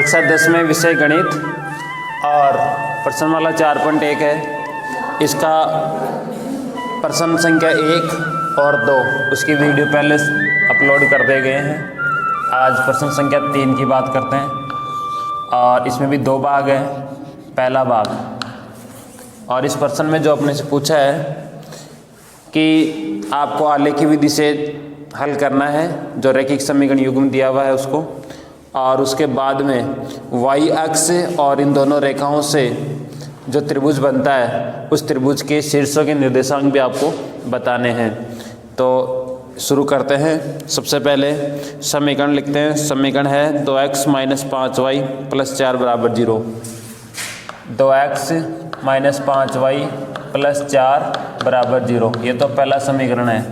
कक्षा 10 में विषय गणित और प्रश्नमाला 4.1 है। इसका प्रश्न संख्या 1 और 2 उसकी वीडियो पहले अपलोड कर दिए गए हैं। आज प्रश्न संख्या 3 की बात करते हैं और इसमें भी 2 भाग हैं। पहला भाग और इस प्रश्न में जो अपने से पूछा है कि आपको आलेखी विधि से हल करना है, जो रैखिक समीकरण युग्म दिया हुआ है उसको, और उसके बाद में y अक्ष और इन दोनों रेखाओं से जो त्रिभुज बनता है उस त्रिभुज के शीर्षों के निर्देशांक भी आपको बताने हैं। तो शुरू करते हैं। सबसे पहले समीकरण लिखते हैं। समीकरण है 2x - 5y + 4 = 0। 2x - 5y + 4 = 0, ये तो पहला समीकरण है।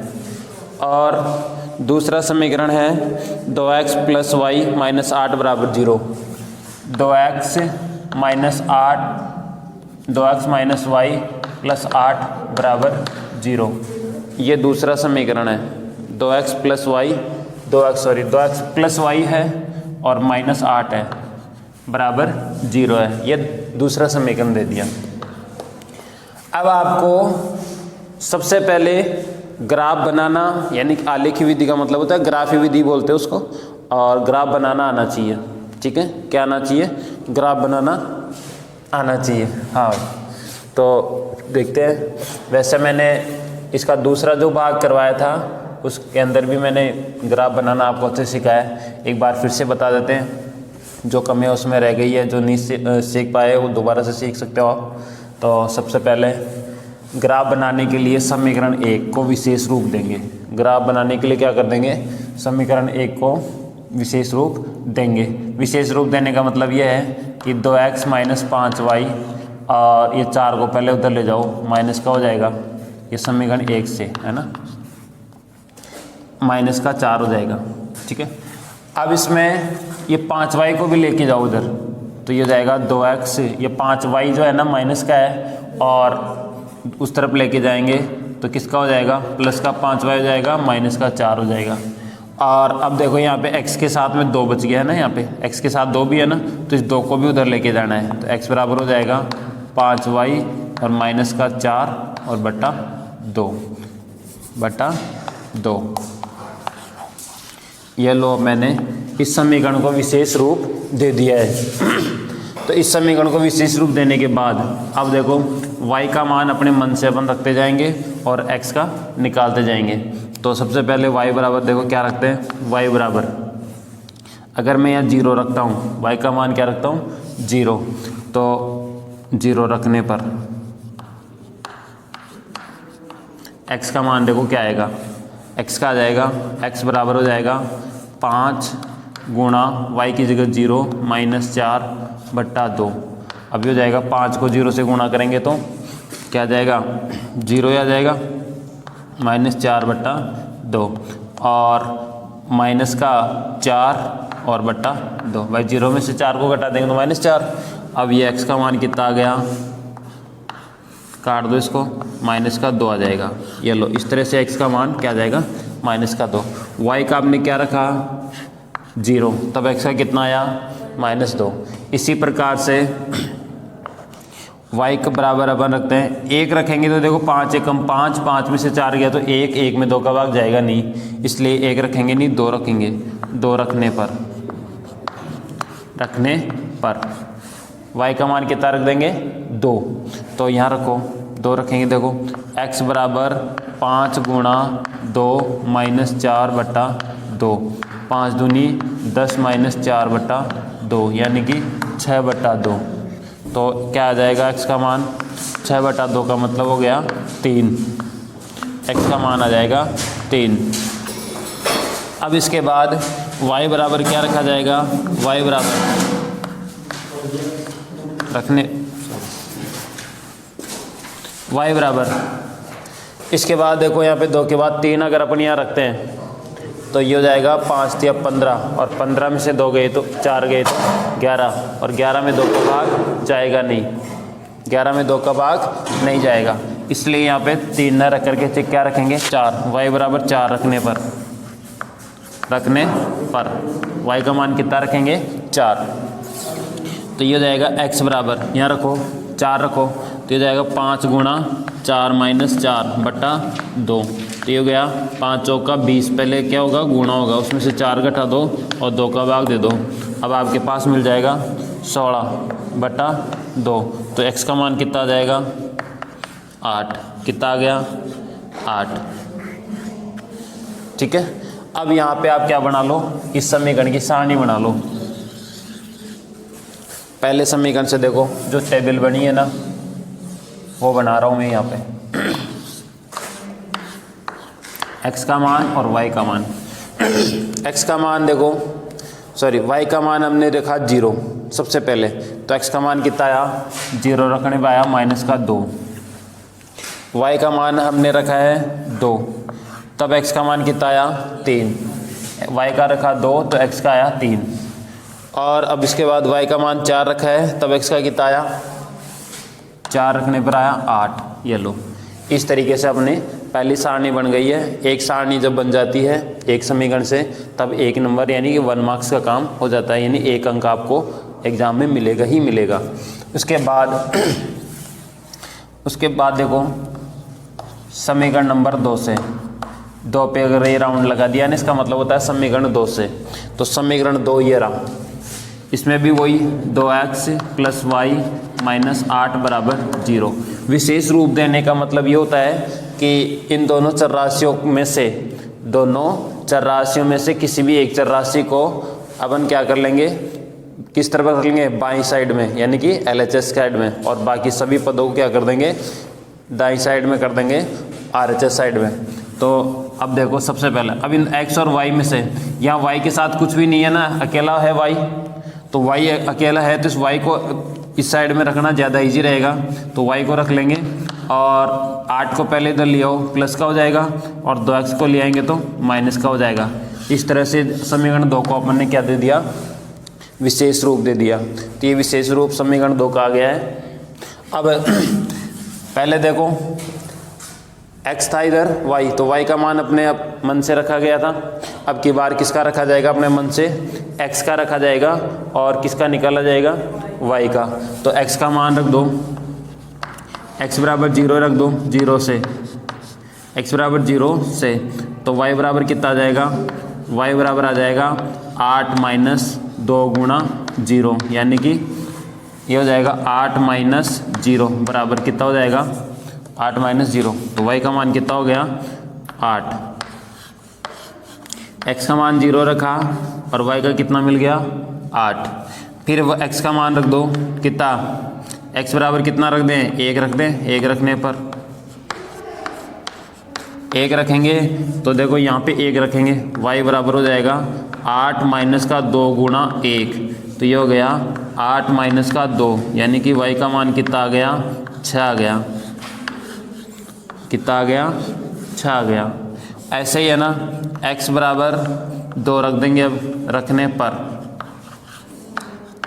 और दूसरा समीकरण है 2x + y - 8 = 0। 2x - y + 8 = 0, ये दूसरा समीकरण है। 2x + y है और -8 है बराबर 0 है, ये दूसरा समीकरण दे दिया। अब आपको सबसे पहले ग्राफ बनाना, यानी कि आलेखी विधि का मतलब होता है ग्राफी विधि बोलते हैं उसको, और ग्राफ बनाना आना चाहिए। ठीक है, क्या आना चाहिए? ग्राफ बनाना आना चाहिए। हाँ, तो देखते हैं। वैसे मैंने इसका दूसरा जो भाग करवाया था उसके अंदर भी मैंने ग्राफ बनाना आपको अच्छे सिखाया है। एक बार फिर से बता देते हैं, जो कमियाँ उसमें रह गई है, जो नहीं सीख पाए वो दोबारा से सीख सकते हो आप। तो सबसे पहले ग्राफ बनाने के लिए समीकरण 1 को विशेष रूप देंगे। ग्राफ बनाने के लिए क्या कर देंगे? समीकरण 1 को विशेष रूप देंगे। विशेष रूप देने का मतलब यह है कि 2x - 5y और ये 4 को पहले उधर ले जाओ, माइनस का हो जाएगा, ये समीकरण 1 से है ना, -4 हो जाएगा। ठीक है, अब इसमें ये 5y को भी लेके जाओ उधर, तो ये जाएगा 2x, ये 5y जो है ना माइनस का है, और उस तरफ लेके जाएंगे तो किसका हो जाएगा? प्लस का 5y हो जाएगा, -4 हो जाएगा। और अब देखो यहाँ पे x के साथ में 2 बच गया है ना, यहाँ पे x के साथ 2 भी है ना, तो इस 2 को भी उधर लेके जाना है। तो x बराबर हो जाएगा 5y और -4 और बटा 2। ये लो, मैंने इस समीकरण को विशेष रूप दे दिया है। तो इस समीकरण को विशेष रूप देने के बाद अब देखो y का मान अपने मन से अपन रखते जाएंगे और x का निकालते जाएंगे। तो सबसे पहले y बराबर देखो क्या रखते हैं? y बराबर, अगर मैं यहाँ 0 रखता हूँ, y का मान क्या रखता हूँ? 0, तो 0 रखने पर x का मान देखो क्या आएगा? x का आ जाएगा, x बराबर हो जाएगा 5 गुणा y की जगह 0 -4 बटा 2। अभी हो जाएगा 5 को 0 से गुणा करेंगे तो क्या आ जाएगा? 0 आ जाएगा, -4 बटा 2 और माइनस का 4 और बटा 2। भाई 0 में से 4 को घटा देंगे तो -4। अब ये x का मान कितना आ गया? काट दो इसको, -2 आ जाएगा। ये लो, इस तरह से x का मान क्या आ जाएगा? -2। y का आपने क्या रखा? 0, तब x का कितना आया? -2। इसी प्रकार से y के बराबर अपन रखते हैं 1 रखेंगे तो देखो 5 एकम 5, 5 में से 4 गया तो 1, 1 में 2 का भाग जाएगा नहीं, इसलिए 1 रखेंगे नहीं, 2 रखेंगे। 2 रखने पर y का मान कितना रख देंगे? 2। तो यहाँ रखो, 2 रखेंगे। देखो x बराबर 5 गुणा 2 -4 बटा 2, 5 दूनी 10 -4 बटा 2, यानी कि 6 बटा 2। तो क्या आ जाएगा x का मान? 6 बटा 2 का मतलब हो गया 3। x का मान आ जाएगा 3। अब इसके बाद y बराबर क्या रखा जाएगा? y बराबर y बराबर, इसके बाद देखो यहाँ पे 2 के बाद 3 अगर अपन यहाँ रखते हैं तो ये हो जाएगा 5 × 15, और 15 में से 2 गए तो 4 गए तो 11, और 11 में 2 का भाग जाएगा नहीं, 11 में 2 का भाग नहीं जाएगा, इसलिए यहाँ पे 3 न रख करके क्या रखेंगे? 4। y बराबर 4 रखने पर y का मान कितना रखेंगे? 4। तो ये हो जाएगा x बराबर, यहाँ रखो 4 रखो, तो ये हो जाएगा 5 गुणा 4 माइनस 4 बटा 2। तो ये हो गया 5 चौका 20, पहले क्या होगा गुणा होगा, उसमें से 4 घटा दो और 2 का भाग दे दो। अब आपके पास मिल जाएगा 16 बटा 2। तो x का मान कितना आ जाएगा 8, कितना आ गया 8। ठीक है, अब यहाँ पे आप क्या बना लो, इस समीकरण की सारणी बना लो। पहले समीकरण से देखो जो टेबल बनी है ना वो बना रहा हूँ मैं यहाँ पे, x का मान और y का मान। x का मान देखो, सॉरी y का मान हमने रखा 0 सबसे पहले, तो x का मान कितना आया 0 रखने पे आया -2। y का मान हमने रखा है 2, तब x का मान कितना आया 3। y का रखा 2 तो x का आया 3। और अब इसके बाद y का मान 4 रखा है, तब x का कितना आया 4 रखने पर आया 8। ये लो, इस तरीके से अपने पहली सारणी बन गई है। एक सारणी जब बन जाती है एक समीकरण से, तब 1 नंबर यानी कि 1 मार्क्स का काम हो जाता है, यानी 1 अंक आपको एग्जाम में मिलेगा ही मिलेगा। उसके बाद देखो समीकरण नंबर 2 से, 2 पे अगर ये राउंड लगा दिया ना, इसका मतलब होता है समीकरण 2 से। तो समीकरण 2 ये रहा, इसमें भी वही 2x + y - 8 बराबर 0। विशेष रूप देने का मतलब ये होता है कि इन दोनों चरराशियों में से किसी भी एक चरराशि को अपन क्या कर लेंगे, किस तरफ कर लेंगे, बाईं साइड में, यानी कि LHS साइड में, और बाकी सभी पदों को क्या कर देंगे, दाईं साइड में कर देंगे, RHS साइड में। तो अब देखो सबसे पहले अब इन x और y में से, यहाँ y के साथ कुछ भी नहीं है ना, अकेला है y, तो y अकेला है तो इस y को इस साइड में रखना ज़्यादा इजी रहेगा। तो y को रख लेंगे और 8 को पहले इधर ले आओ, प्लस का हो जाएगा, और 2x को ले आएंगे तो माइनस का हो जाएगा। इस तरह से समीकरण 2 को अपन ने क्या दे दिया, विशेष रूप दे दिया। तो ये विशेष रूप समीकरण 2 का आ गया है। अब पहले देखो x था इधर y, तो y का मान अपने मन से रखा गया था। अब की बार किसका रखा जाएगा अपने मन से, x का रखा जाएगा, और किसका निकाला जाएगा, y का। तो x का मान रख दो, x बराबर 0 रख दो, 0 से x बराबर 0 से, तो y बराबर कितना आ जाएगा, y बराबर आ जाएगा 8 - 2 गुणा 0, यानी कि ये हो जाएगा 8 - 0 बराबर कितना हो जाएगा 8 - 0। तो y का मान कितना हो गया 8। x का मान 0 रखा और y का कितना मिल गया 8। फिर वो x का मान रख दो, कितना, x बराबर कितना रख दें, 1 रख दें। 1 रखने पर 1 रखेंगे तो देखो यहाँ पे 1 रखेंगे, y बराबर हो जाएगा 8 - 2 गुणा 1, तो ये हो गया 8 - 2, यानी कि y का मान कितना आ गया 6 आ गया। कितना आ गया 6 आ गया। ऐसे ही है ना, x बराबर 2 रख देंगे अब रखने पर,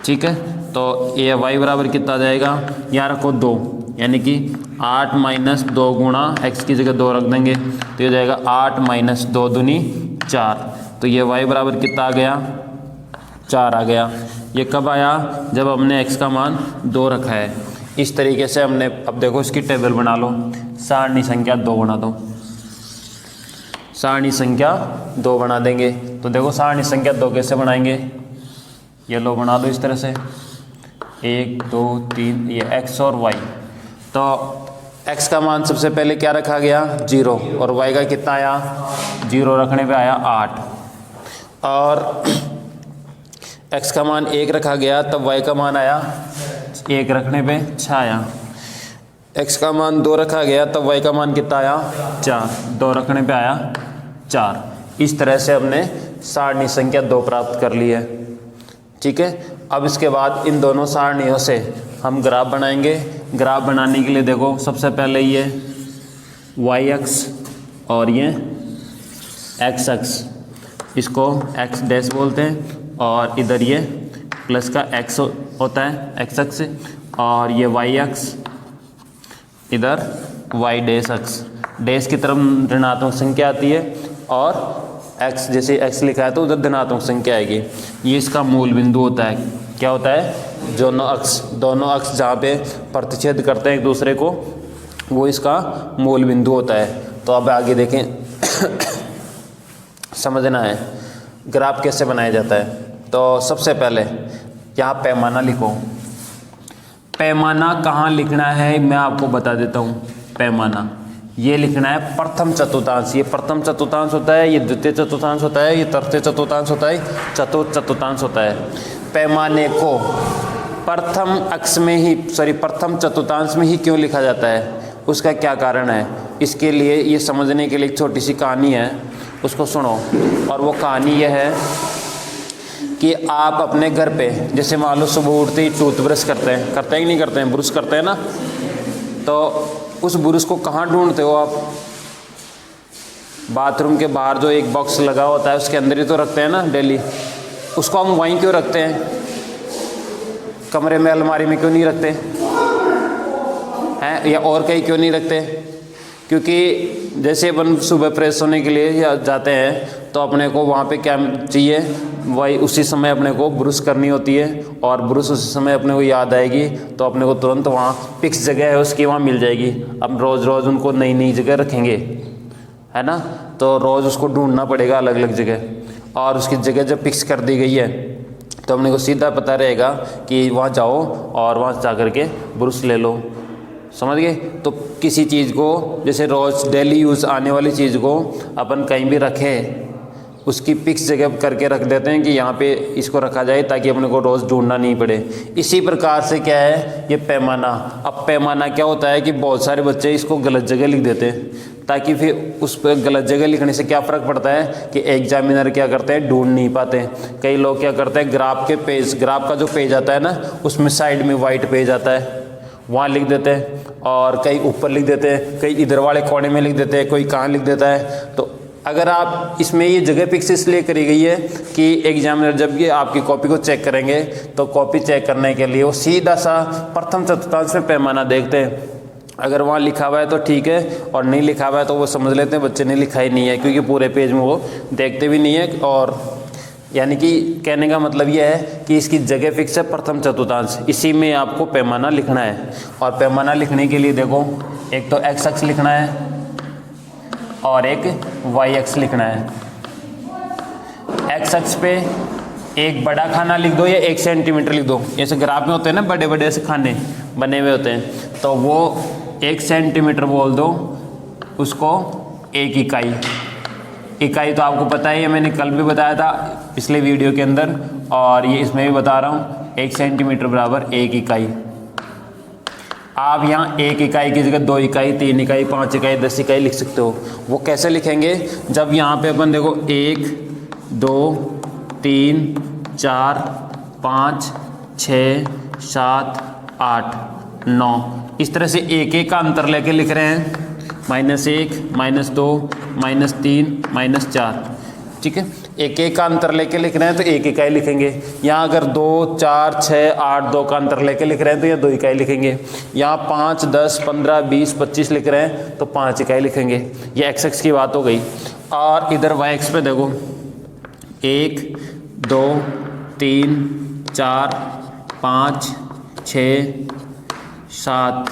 ठीक है। तो ये y बराबर कितना आ जाएगा, यहाँ रखो 2, यानी कि 8 - 2 गुणा x की जगह 2 रख देंगे, तो ये हो जाएगा 8 - 2 दूनी 4। तो ये y बराबर कितना आ गया 4 आ गया। ये कब आया, जब हमने x का मान 2 रखा है। इस तरीके से हमने, अब देखो इसकी टेबल बना लो, सारणी संख्या 2 बना दो, सारणी संख्या 2 बना देंगे। तो देखो सारणी संख्या 2 कैसे बनाएंगे, ये लो बना दो इस तरह से, 1 2 3, ये x और y। तो x का मान सबसे पहले क्या रखा गया 0, और y का कितना आया 0 रखने पे आया 8, और x का मान 1 रखा गया, तब y का मान आया 1 रखने पे 6 आया। x का मान 2 रखा गया, तब y का मान कितना आया 4, 2 रखने पे आया 4। इस तरह से हमने सारणी संख्या 2 प्राप्त कर ली है, ठीक है। अब इसके बाद इन दोनों सारणियों से हम ग्राफ बनाएंगे। ग्राफ बनाने के लिए देखो सबसे पहले ये y अक्ष और ये x अक्ष, इसको x डैश बोलते हैं, और इधर ये प्लस का x होता है x अक्ष, और ये y अक्ष, इधर y डैश अक्ष। डैश की तरफ ऋणात्मक संख्या आती है, और x जैसे x लिखा है तो उधर धनात्मक संख्या आएगी। ये इसका मूल बिंदु होता है। क्या होता है, दोनों अक्ष जहाँ पे प्रतिच्छेद करते हैं एक दूसरे को, वो इसका मूल बिंदु होता है। तो अब आगे देखें समझना है ग्राफ कैसे बनाया जाता है। तो सबसे पहले यहाँ पैमाना लिखो। पैमाना कहाँ लिखना है मैं आपको बता देता हूँ। पैमाना ये लिखना है प्रथम चतुर्थांश, ये प्रथम चतुर्थांश होता है, ये द्वितीय चतुर्थांश होता है, ये तृतीय चतुर्थांश होता है, चतुर्थ चतुर्थांश होता है। पैमाने को प्रथम चतुर्थांश में ही क्यों लिखा जाता है, उसका क्या कारण है, इसके लिए ये समझने के लिए एक छोटी सी कहानी है, उसको सुनो। और वो कहानी यह है कि आप अपने घर पे जैसे मान लो सुबह उठते ही टूथब्रश करते हैं कि नहीं करते हैं, ब्रश करते हैं ना, तो उस ब्रश को कहाँ ढूंढते हो आप? बाथरूम के बाहर जो एक बॉक्स लगा होता है उसके अंदर ही तो रखते हैं ना डेली। उसको हम वहीं क्यों रखते हैं? कमरे में अलमारी में क्यों नहीं रखते हैं, या और कहीं क्यों नहीं रखते? क्योंकि जैसे अपन सुबह फ्रेश होने के लिए या जाते हैं तो अपने को वहाँ पे क्या चाहिए, वही उसी समय अपने को ब्रश करनी होती है, और ब्रश उसी समय अपने को याद आएगी तो अपने को तुरंत वहाँ फिक्स जगह है उसकी वहाँ मिल जाएगी। अब रोज़ रोज़ उनको नई नई जगह रखेंगे, है ना, तो रोज़ उसको ढूंढना पड़ेगा अलग अलग जगह, और उसकी जगह जब फिक्स कर दी गई है तो अपने को सीधा पता रहेगा कि वहाँ जाओ और वहाँ जा कर के ब्रश ले लो। समझ गए? तो किसी चीज़ को जैसे रोज़ डेली यूज़ आने वाली चीज़ को अपन कहीं भी रखें, उसकी फिक्स जगह करके रख देते हैं कि यहाँ पे इसको रखा जाए ताकि अपने को रोज़ ढूंढना नहीं पड़े। इसी प्रकार से क्या है ये पैमाना। अब पैमाना क्या होता है कि बहुत सारे बच्चे इसको गलत जगह लिख देते हैं, ताकि फिर उस पर गलत जगह लिखने से क्या फ़र्क पड़ता है कि एग्जामिनर क्या करते हैं, ढूंढ नहीं पाते। कई लोग क्या करते हैं, ग्राफ का जो पेज आता है ना, उसमें साइड में वाइट पेज आता है, वहाँ लिख देते हैं, और कई ऊपर लिख देते हैं, कई इधर वाले कोने में लिख देते हैं, कोई कहाँ लिख देता है। तो अगर आप इसमें ये जगह फिक्स इसलिए करी गई है कि एग्जामिनर जब ये आपकी कॉपी को चेक करेंगे तो कॉपी चेक करने के लिए वो सीधा सा प्रथम चतुर्थांश में पैमाना देखते हैं। अगर वहाँ लिखा हुआ है तो ठीक है, और नहीं लिखा हुआ है तो वो समझ लेते हैं बच्चे ने लिखा ही नहीं है, क्योंकि पूरे पेज में वो देखते भी नहीं है। और यानी कि कहने का मतलब ये है कि इसकी जगह फिक्स है प्रथम चतुर्थांश, इसी में आपको पैमाना लिखना है। और पैमाना लिखने के लिए देखो, एक तो एक्स अक्ष लिखना है और एक वाई अक्ष लिखना है। एक्स अक्ष पे एक बड़ा खाना लिख दो या 1 सेंटीमीटर लिख दो। ऐसे ग्राफ में होते हैं ना बड़े बड़े ऐसे खाने बने हुए होते हैं, तो वो 1 सेंटीमीटर बोल दो उसको, एक इकाई तो आपको पता ही है, मैंने कल भी बताया था पिछले वीडियो के अंदर, और ये इसमें भी बता रहा हूँ। 1 सेंटीमीटर बराबर 1 इकाई। आप यहाँ 1 इकाई की जगह 2 इकाई, 3 इकाई, 5 इकाई, 10 इकाई लिख सकते हो। वो कैसे लिखेंगे, जब यहाँ पे अपन देखो 1 2 3 4 5 6 7 8 9, इस तरह से एक एक का अंतर लेके लिख रहे हैं, -1 -2 -3 -4, ठीक है। एक एक का अंतर लेके लिख रहे हैं तो 1 इकाई लिखेंगे। यहाँ अगर 2 4 6 8 2 का अंतर लेके लिख रहे हैं तो ये 2 इकाई लिखेंगे। यहाँ 5 10 15 20 25 लिख रहे हैं तो 5 इकाई लिखेंगे। ये एक्स एक्स की बात हो गई। और इधर वाई एक्स पे देखो, 1 2 3 4 5 6 7,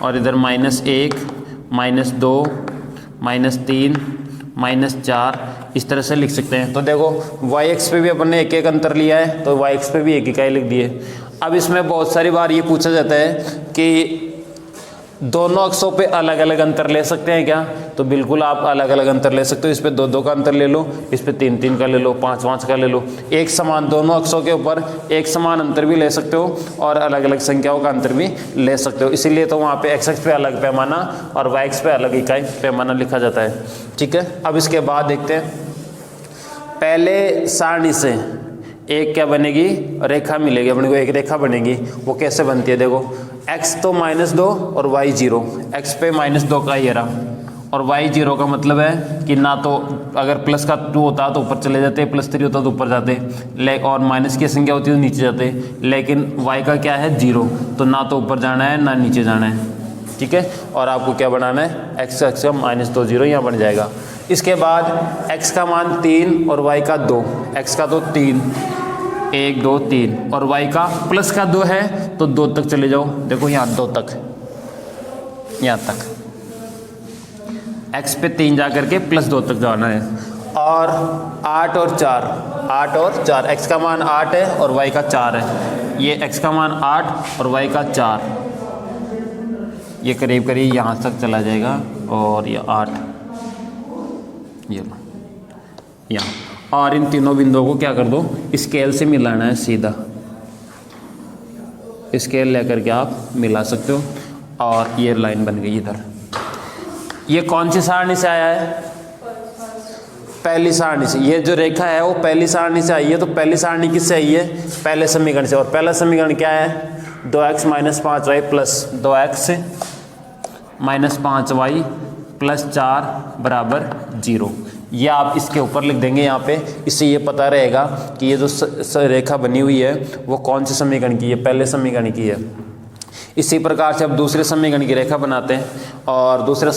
और इधर -1 -2 -3 -4, इस तरह से लिख सकते हैं। तो देखो वाई एक्स पे भी अपन ने एक एक अंतर लिया है, तो वाई एक्स पे भी 1 इकाई लिख दिए। अब इसमें बहुत सारी बार ये पूछा जाता है कि दोनों अक्षों पे अलग अलग अंतर ले सकते हैं क्या? तो बिल्कुल आप अलग अलग अंतर ले सकते हो। इस पे 2 2 का अंतर ले लो, इस पे 3 3 का ले लो, 5 5 का ले लो। एक समान दोनों अक्षों के ऊपर एक समान अंतर भी ले सकते हो और अलग अलग संख्याओं का अंतर भी ले सकते हो। इसीलिए तो वहाँ पे एक्स एक्स पे अलग पैमाना और वाई एक्स पे अलग इकाई पैमाना लिखा जाता है, ठीक है। अब इसके बाद देखते हैं, पहले सारणी से एक क्या बनेगी, रेखा मिलेगी अपने को, एक रेखा बनेगी। वो कैसे बनती है देखो, x तो -2 और y 0, x पे -2 का ये रहा, और y 0 का मतलब है कि ना तो अगर प्लस का 2 होता तो ऊपर चले जाते, +3 होता तो ऊपर जाते, और माइनस की संख्या होती तो नीचे जाते, लेकिन y का क्या है 0, तो ना तो ऊपर जाना है ना नीचे जाना है, ठीक है। और आपको क्या बनाना है, x का -2 0 यहाँ बन जाएगा। इसके बाद x का मान 3 और y का 2, x का तो 3 1 2 3 और y का प्लस का 2 है तो 2 तक चले जाओ। देखो यहाँ 2 तक, यहाँ तक x पे 3 जा करके प्लस 2 तक जाना है। और 8 और 4, 8 और 4, x का मान 8 है और y का 4 है। ये x का मान 8 और y का 4, ये करीब करीब यहाँ तक चला जाएगा। और ये 8, ये यहाँ। और इन तीनों बिंदुओं को क्या कर दो, स्केल से मिलाना है सीधा। स्केल लेकर के आप मिला सकते हो। और ये लाइन बन गई इधर। ये कौन सी सारणी से आया है? पहली सारणी से। ये जो रेखा है वो पहली सारणी से आई है। तो पहली सारणी किससे आई है? पहले समीकरण से। और पहला समीकरण क्या है? 2x - 5y plus 2x - 5y plus 4 बराबर 0। ये आप इसके ऊपर लिख देंगे यहाँ पे। इससे ये पता रहेगा कि ये जो रेखा बनी हुई है वो कौन से समीकरण की है? पहले समीकरण की है। इसी प्रकार से अब दूसरे समीकरण की रेखा बनाते हैं। और दूसरा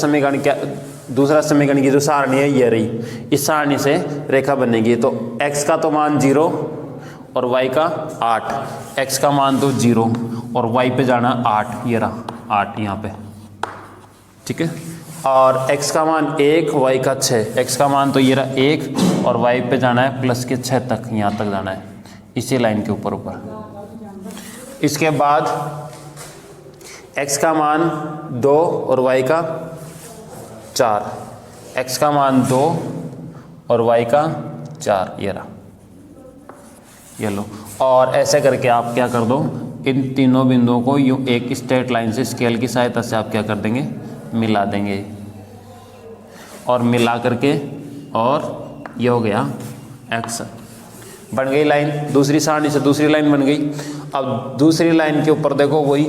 समीकरण की जो सारणी है ये रही। इस सारणी से रेखा बनेगी। तो x का तो मान 0 और y का 8। x का मान तो 0 और y पे जाना 8, ये रहा 8 यहाँ पे, ठीक है। और x का मान 1, y का 6। x का मान तो ये रहा 1 और y पे जाना है प्लस के 6 तक, यहाँ तक जाना है इसी लाइन के ऊपर। इसके बाद x का मान 2 और y का 4। x का मान 2 और y का 4, ये रहा, ये लो। और ऐसे करके आप क्या कर दो, इन तीनों बिंदुओं को यूँ एक स्ट्रेट लाइन से स्केल की सहायता से आप क्या कर देंगे, मिला देंगे। और मिला करके और ये हो गया x, बन गई लाइन। दूसरी सारणी से दूसरी लाइन बन गई। अब दूसरी लाइन के ऊपर देखो, वही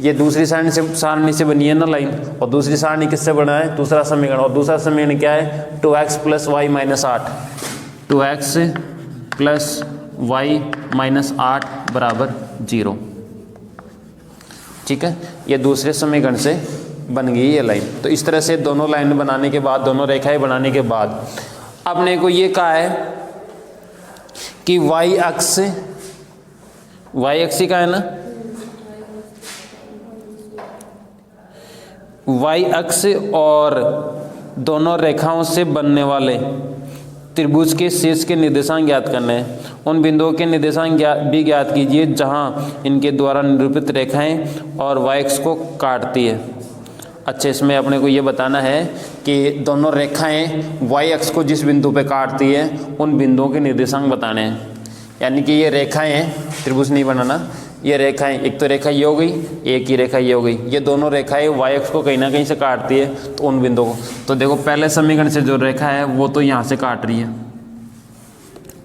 ये दूसरी सारणी से बनी है ना लाइन। और दूसरी सारणी किससे बना है? दूसरा समीकरण। और दूसरा समीकरण क्या है? 2x + y - 8। 2x + y - 8 बराबर 0, ठीक है। ये दूसरे समीकरण से बन गई ये लाइन। तो इस तरह से दोनों लाइन बनाने के बाद, दोनों रेखाएं बनाने के बाद अपने को ये कहा है कि y अक्ष ही का है ना, y अक्ष और दोनों रेखाओं से बनने वाले त्रिभुज के शीर्ष के निर्देशांक ज्ञात करने हैं। उन बिंदुओं के निर्देशांक भी ज्ञात कीजिए जहां इनके द्वारा निरूपित रेखाएं और y अक्ष को काटती है। अच्छा, इसमें अपने को ये बताना है कि दोनों रेखाएं y अक्ष को जिस बिंदु पे काटती है उन बिंदुओं के निर्देशांक बताने हैं। यानी कि ये रेखाएं, त्रिभुज नहीं बनाना, ये रेखाएं, एक तो रेखा ये हो गई, एक ही रेखा ये हो गई। ये दोनों रेखाएं y अक्ष को कहीं ना कहीं से काटती है, तो उन बिंदुओं को, तो देखो पहले समीकरण से जो रेखा है वो तो यहाँ से काट रही है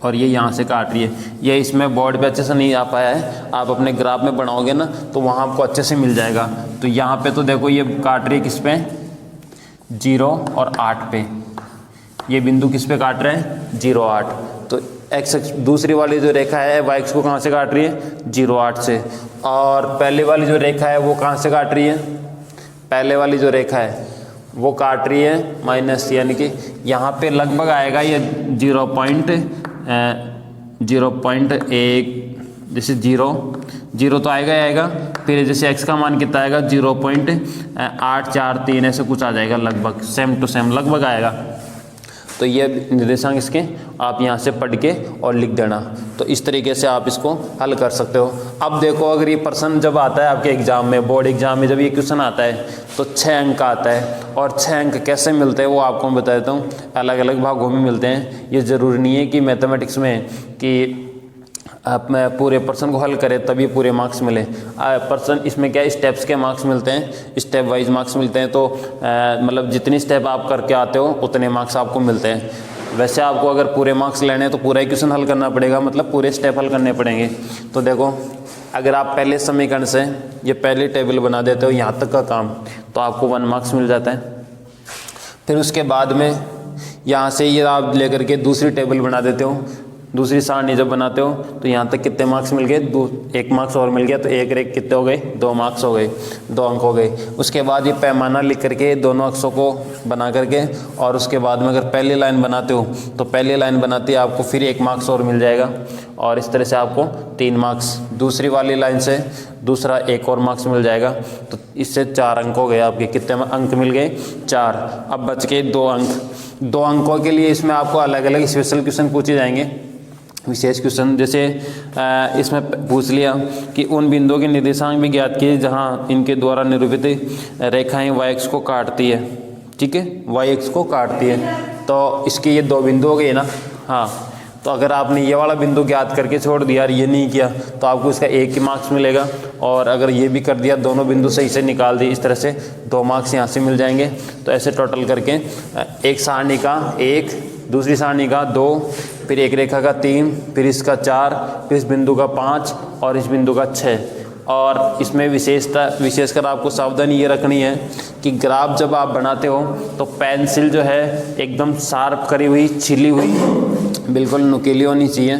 और ये यहाँ से काट रही है। ये इसमें बोर्ड पे अच्छे से नहीं आ पाया है, आप अपने ग्राफ में बनाओगे ना तो वहाँ आपको अच्छे से मिल जाएगा। तो यहाँ पे तो देखो ये काट रही है किस पे, 0 और 8 पे। ये बिंदु किस पे काट रहे हैं, 0 8। तो x दूसरी वाली जो रेखा है y अक्ष को कहाँ से काट रही है, 0 8 से। और पहले वाली जो रेखा है वो कहाँ से काट रही है, पहले वाली जो रेखा है वो काट रही है माइनस, यानी कि यहाँ पे लगभग आएगा ये 0.1, जैसे 0 तो आएगा ही आएगा। फिर जैसे x का मान कितना आएगा, 0.843 ऐसे कुछ आ जाएगा, लगभग सेम टू सेम लगभग आएगा। तो ये निर्देशांक इसके आप यहाँ से पढ़ के और लिख देना। तो इस तरीके से आप इसको हल कर सकते हो। अब देखो, अगर ये प्रश्न जब आता है आपके एग्जाम में, बोर्ड एग्जाम में जब ये क्वेश्चन आता है तो 6 अंक का आता है। और 6 अंक कैसे मिलते हैं वो आपको मैं बता देता हूँ। अलग अलग भागों में मिलते हैं। ये ज़रूरी नहीं है कि मैथमेटिक्स में कि आप मैं पूरे प्रश्न को हल करें तभी पूरे मार्क्स मिले। प्रश्न इसमें क्या स्टेप्स के मार्क्स मिलते हैं, स्टेप वाइज मार्क्स मिलते हैं। तो मतलब जितनी स्टेप आप करके आते हो उतने मार्क्स आपको मिलते हैं। वैसे आपको अगर पूरे मार्क्स लेने हैं तो पूरा क्वेश्चन हल करना पड़ेगा, मतलब पूरे स्टेप हल करने पड़ेंगे। तो देखो, अगर आप पहले समीकरण से ये पहली टेबल बना देते हो यहाँ तक का काम, तो आपको 1 मार्क्स मिल जाता है। फिर उसके बाद में यहाँ से ये आप लेकर के दूसरी टेबल बना देते हो, दूसरी सारणी जब बनाते हो तो यहाँ तक कितने मार्क्स मिल गए, 1 मार्क्स और मिल गया। तो एक कितने हो गए, 2 मार्क्स हो गए, 2 अंक हो गए। उसके बाद ये पैमाना लिख करके दोनों अक्षों को बना करके, और उसके बाद में अगर पहली लाइन बनाते हो तो पहली लाइन बनाती है आपको फिर 1 मार्क्स और मिल जाएगा। और इस तरह से आपको 3 मार्क्स दूसरी वाली लाइन से दूसरा एक और मार्क्स मिल जाएगा। तो इससे 4 अंक हो गए आपके। कितने अंक मिल गए? 4। अब बच गए 2 अंक। 2 अंकों के लिए इसमें आपको अलग अलग स्पेशल क्वेश्चन पूछे जाएंगे, विशेष क्वेश्चन। जैसे इसमें पूछ लिया कि उन बिंदुओं के निर्देशांक भी ज्ञात किए जहां इनके द्वारा निरूपित रेखाएं y अक्ष को काटती है। ठीक है, y अक्ष को काटती है। तो इसके ये 2 बिंदु हो गए ना। हाँ, तो अगर आपने ये वाला बिंदु ज्ञात करके छोड़ दिया और ये नहीं किया तो आपको इसका 1 ही मार्क्स मिलेगा। और अगर ये भी कर दिया, दोनों बिंदु सही से निकाल दिए, इस तरह से 2 मार्क्स यहाँ से मिल जाएंगे। तो ऐसे टोटल करके एक सारणी का 1, दूसरी सारणी का 2, फिर एक रेखा का 3, फिर इसका 4, फिर इस बिंदु का 5 और इस बिंदु का 6। और इसमें विशेषकर आपको सावधानी ये रखनी है कि ग्राफ जब आप बनाते हो तो पेंसिल जो है एकदम शार्प करी हुई, छिली हुई, बिल्कुल नुकीली होनी चाहिए।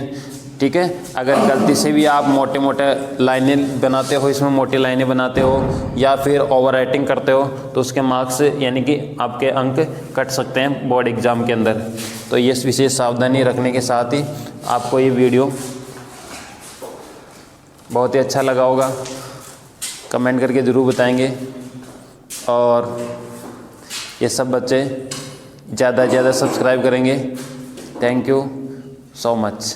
ठीक है, अगर गलती से भी आप मोटे मोटे लाइनें बनाते हो, इसमें मोटी लाइनें बनाते हो या फिर ओवर राइटिंग करते हो तो उसके मार्क्स यानी कि आपके अंक कट सकते हैं बोर्ड एग्जाम के अंदर। तो ये विशेष सावधानी रखने के साथ ही आपको ये वीडियो बहुत ही अच्छा लगा होगा। कमेंट करके ज़रूर बताएंगे। और ये सब बच्चे ज़्यादा से ज़्यादा सब्सक्राइब करेंगे। Thank you so much.